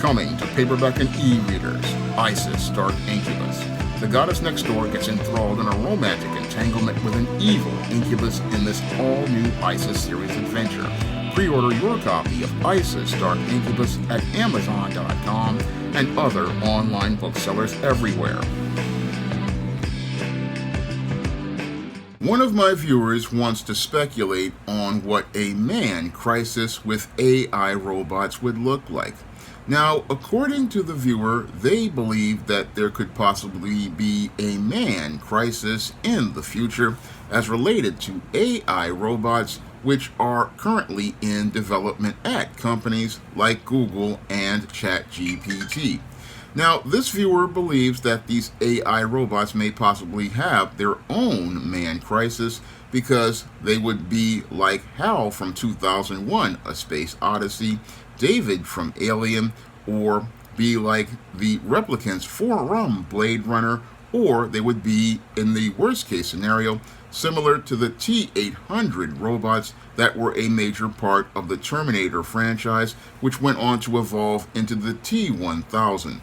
Coming to paperback and e-readers, Isis Dark Incubus. The goddess next door gets enthralled in a romantic entanglement with an evil incubus in this all-new Isis series adventure. Pre-order your copy of Isis Dark Incubus at Amazon.com and other online booksellers everywhere. One of my viewers wants to speculate on what a man crisis with AI robots would look like. Now, according to the viewer, they believe that there could possibly be a man crisis in the future as related to AI robots, which are currently in development at companies like Google and ChatGPT. Now, this viewer believes that these AI robots may possibly have their own man crisis because they would be like Hal from 2001: A Space Odyssey, David from Alien, or be like the replicants from Blade Runner, or they would be, in the worst case scenario, similar to the T-800 robots that were a major part of the Terminator franchise, which went on to evolve into the T-1000.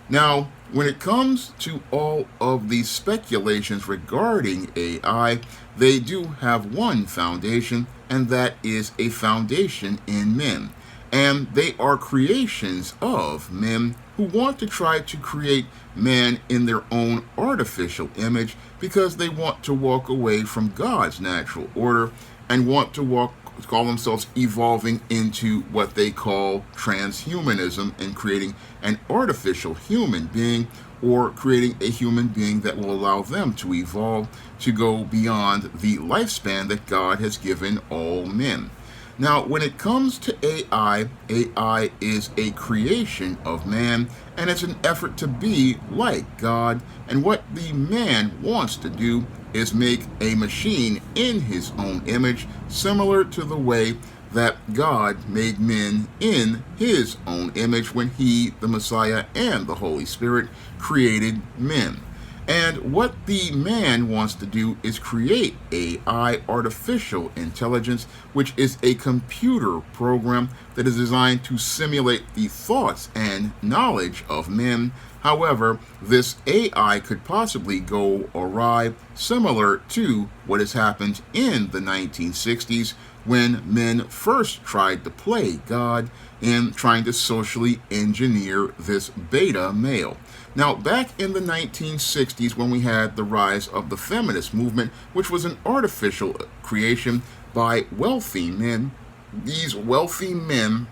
Now, when it comes to all of these speculations regarding AI, they do have one foundation, and that is a foundation in men. And they are creations of men who want to try to create man in their own artificial image because they want to walk away from God's natural order and want to call themselves evolving into what they call transhumanism and creating an artificial human being, or creating a human being that will allow them to evolve to go beyond the lifespan that God has given all men. Now, when it comes to AI, AI is a creation of man, and it's an effort to be like God. And what the man wants to do is make a machine in his own image, similar to the way that God made men in his own image when he, the Messiah, and the Holy Spirit created men. And what the man wants to do is create AI, artificial intelligence, which is a computer program that is designed to simulate the thoughts and knowledge of men. However, this AI could possibly go awry, similar to what has happened in the 1960s when men first tried to play God in trying to socially engineer this beta male. Now, back in the 1960s, when we had the rise of the feminist movement, which was an artificial creation by wealthy men, these wealthy men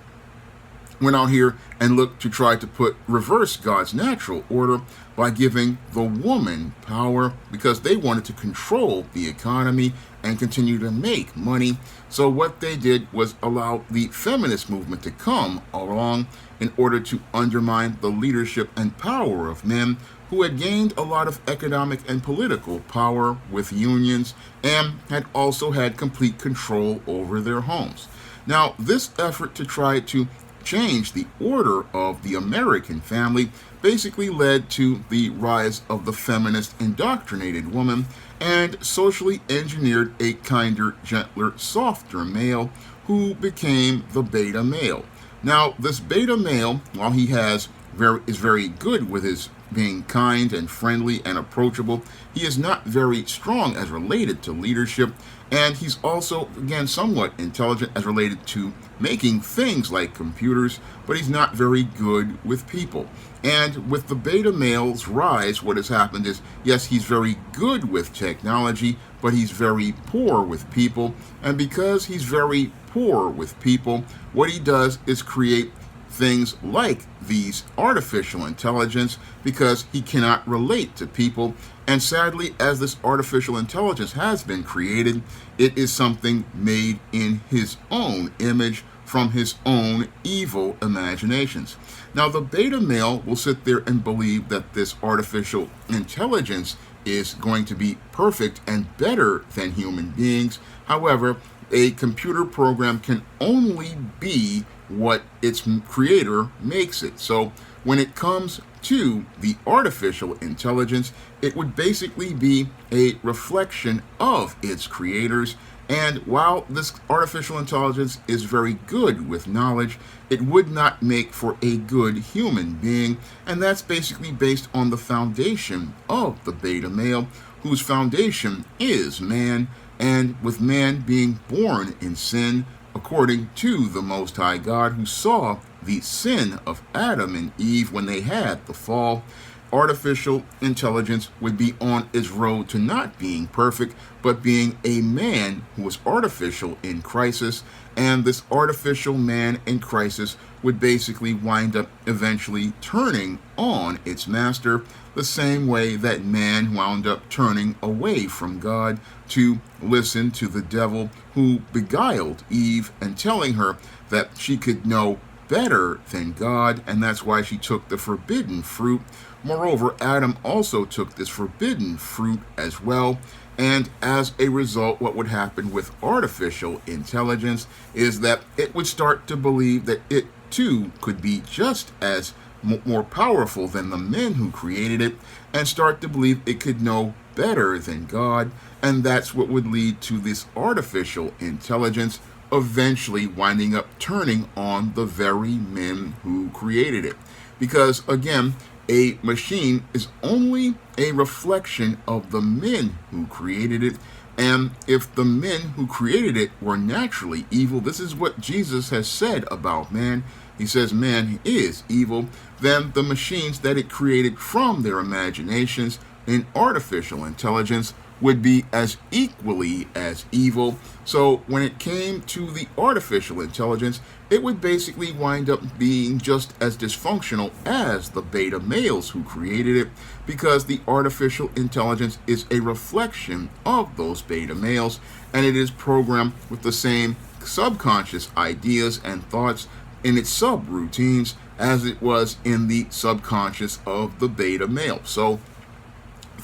went out here and looked to try to reverse God's natural order by giving the woman power because they wanted to control the economy and continue to make money. So what they did was allow the feminist movement to come along in order to undermine the leadership and power of men who had gained a lot of economic and political power with unions and had also had complete control over their homes. Now, this effort to try to change the order of the American family basically led to the rise of the feminist indoctrinated woman and socially engineered a kinder, gentler, softer male who became the beta male. Now, this beta male, while he is very good with his being kind and friendly and approachable, he is not very strong as related to leadership, and he's also, again, somewhat intelligent as related to making things like computers, but he's not very good with people. And with the beta male's rise, what has happened is, yes, he's very good with technology, but he's very poor with people. And because he's very poor with people, what he does is create things like these artificial intelligence because he cannot relate to people. And sadly, as this artificial intelligence has been created, it is something made in his own image from his own evil imaginations. Now, the beta male will sit there and believe that this artificial intelligence is going to be perfect and better than human beings. However, a computer program can only be what its creator makes it. So when it comes to the artificial intelligence, it would basically be a reflection of its creators, And while this artificial intelligence is very good with knowledge, it would not make for a good human being, and that's basically based on the foundation of the beta male, whose foundation is man, and with man being born in sin, according to the Most High God, who saw the sin of Adam and Eve when they had the fall. Artificial intelligence would be on its road to not being perfect, but being a man who was artificial in crisis, and this artificial man in crisis would basically wind up eventually turning on its master, the same way that man wound up turning away from God to listen to the devil, who beguiled Eve and telling her that she could know better than God, and that's why she took the forbidden fruit. Moreover, Adam also took this forbidden fruit as well, and as a result, what would happen with artificial intelligence is that it would start to believe that it too could be just as more powerful than the men who created it, and start to believe it could know better than God, and that's what would lead to this artificial intelligence eventually winding up turning on the very men who created it. Because again, a machine is only a reflection of the men who created it, and if the men who created it were naturally evil, this is what Jesus has said about man. He says man is evil, then the machines that it created from their imaginations in artificial intelligence would be as equally as evil. So when it came to the artificial intelligence, it would basically wind up being just as dysfunctional as the beta males who created it, because the artificial intelligence is a reflection of those beta males, and it is programmed with the same subconscious ideas and thoughts in its subroutines as it was in the subconscious of the beta male. So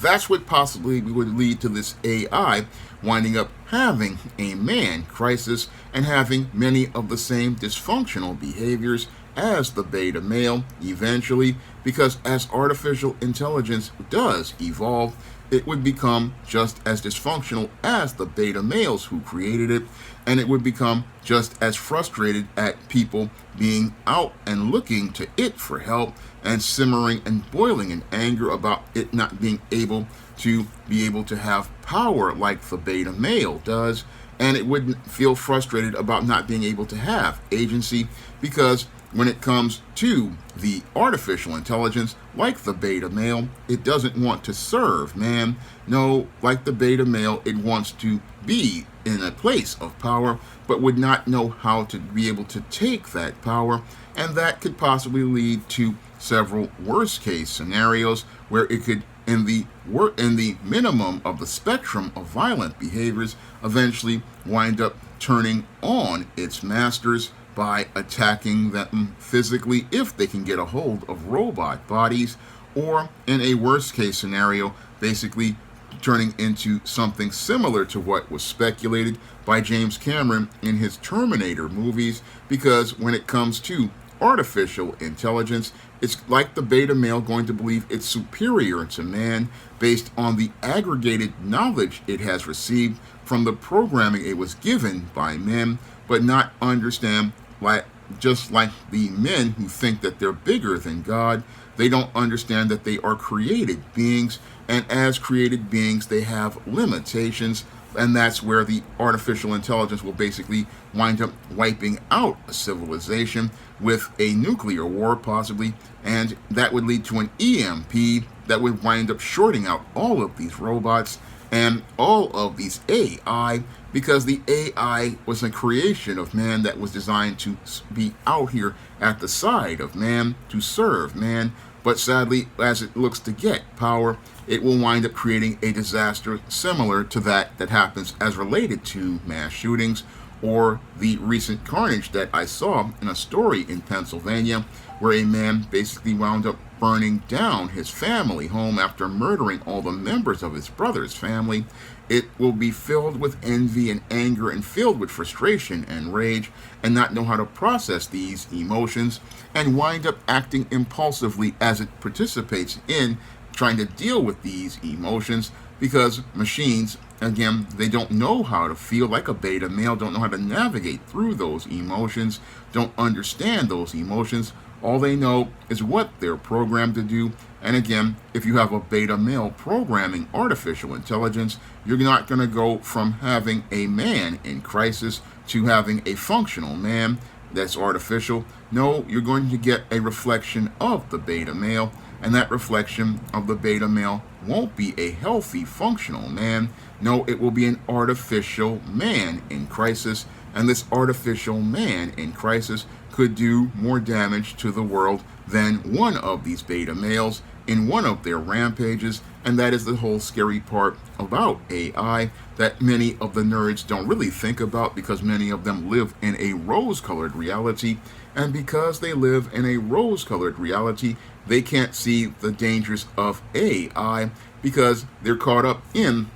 that's what possibly would lead to this AI winding up having a man crisis and having many of the same dysfunctional behaviors as the beta male eventually, because as artificial intelligence does evolve, it would become just as dysfunctional as the beta males who created it, and it would become just as frustrated at people being out and looking to it for help and simmering and boiling in anger about it not being able to have power like the beta male does, and it wouldn't feel frustrated about not being able to have agency, because when it comes to the artificial intelligence, like the beta male, it doesn't want to serve man. No, like the beta male, it wants to be in a place of power, but would not know how to be able to take that power, and that could possibly lead to several worst case scenarios where it could, in the minimum of the spectrum of violent behaviors, eventually wind up turning on its masters by attacking them physically if they can get a hold of robot bodies, or in a worst case scenario, basically turning into something similar to what was speculated by James Cameron in his Terminator movies, because when it comes to artificial intelligence, it's like the beta male going to believe it's superior to man based on the aggregated knowledge it has received from the programming it was given by men, but not understand, like just like the men who think that they're bigger than God, they don't understand that they are created beings, and as created beings, they have limitations, and that's where the artificial intelligence will basically wind up wiping out a civilization with a nuclear war, possibly, and that would lead to an EMP that would wind up shorting out all of these robots and all of these AI, because the AI was a creation of man that was designed to be out here at the side of man, to serve man, but sadly, as it looks to get power, it will wind up creating a disaster similar to that happens as related to mass shootings, or the recent carnage that I saw in a story in Pennsylvania, where a man basically wound up burning down his family home after murdering all the members of his brother's family. It will be filled with envy and anger and filled with frustration and rage, and not know how to process these emotions, and wind up acting impulsively as it participates in trying to deal with these emotions, because machines again, they don't know how to feel like a beta male, don't know how to navigate through those emotions, don't understand those emotions. All they know is what they're programmed to do. And again, if you have a beta male programming artificial intelligence, you're not going to go from having a man in crisis to having a functional man that's artificial. No, you're going to get a reflection of the beta male, and that reflection of the beta male won't be a healthy, functional man. No, it will be an artificial man in crisis, and this artificial man in crisis could do more damage to the world than one of these beta males in one of their rampages. And that is the whole scary part about AI that many of the nerds don't really think about, because many of them live in a rose-colored reality. And because they live in a rose-colored reality, they can't see the dangers of AI because they're caught up in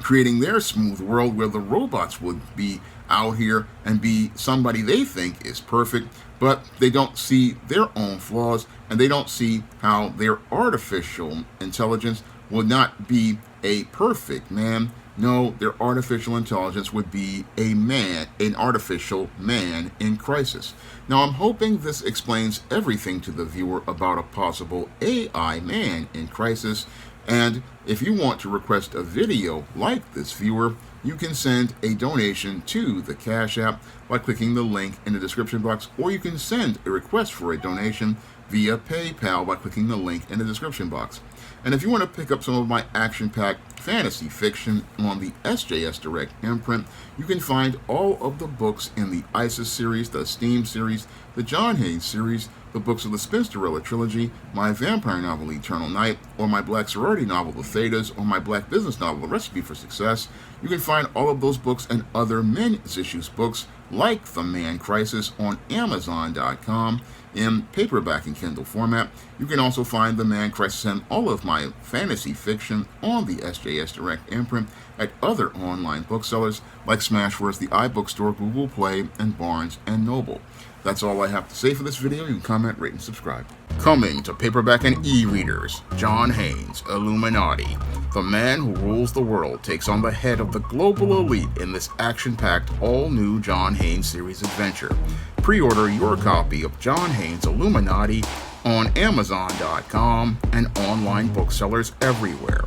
creating their smooth world where the robots would be out here and be somebody they think is perfect, but they don't see their own flaws, and they don't see how their artificial intelligence would not be a perfect man. No, their artificial intelligence would be a man, an artificial man in crisis. Now, I'm hoping this explains everything to the viewer about a possible AI man in crisis. And if you want to request a video like this, viewer, you can send a donation to the Cash App by clicking the link in the description box, or you can send a request for a donation via PayPal by clicking the link in the description box. And if you want to pick up some of my action-packed fantasy fiction on the SJS Direct imprint, you can find all of the books in the ISIS series, the Steam series, the John Haynes series, the books of the Spinsterella trilogy, my vampire novel Eternal Night, or my black sorority novel The Thetas, or my black business novel The Recipe for Success. You can find all of those books and other men's issues books like The Man Crisis on Amazon.com in paperback and Kindle format. You can also find The Man Crisis and all of my fantasy fiction on the SJS Direct imprint at other online booksellers like Smashwords, the iBookstore, Google Play, and Barnes & Noble. That's all I have to say for this video. You can comment, rate, and subscribe. Coming to paperback and e-readers, John Haynes, Illuminati. The man who rules the world takes on the head of the global elite in this action-packed, all-new John Haynes series adventure. Pre-order your copy of John Haynes, Illuminati on Amazon.com and online booksellers everywhere.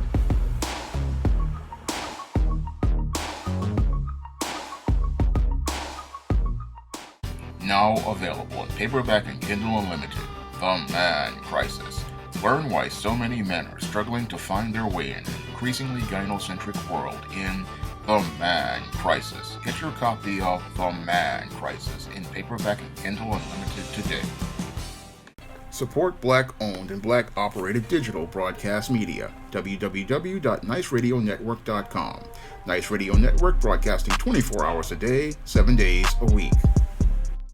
Now available in paperback and Kindle Unlimited, The Man Crisis. Learn why so many men are struggling to find their way in an increasingly gynocentric world in The Man Crisis. Get your copy of The Man Crisis in paperback and Kindle Unlimited today. Support Black-owned and Black-operated digital broadcast media. www.niceradionetwork.com. Nice Radio Network, broadcasting 24 hours a day, 7 days a week.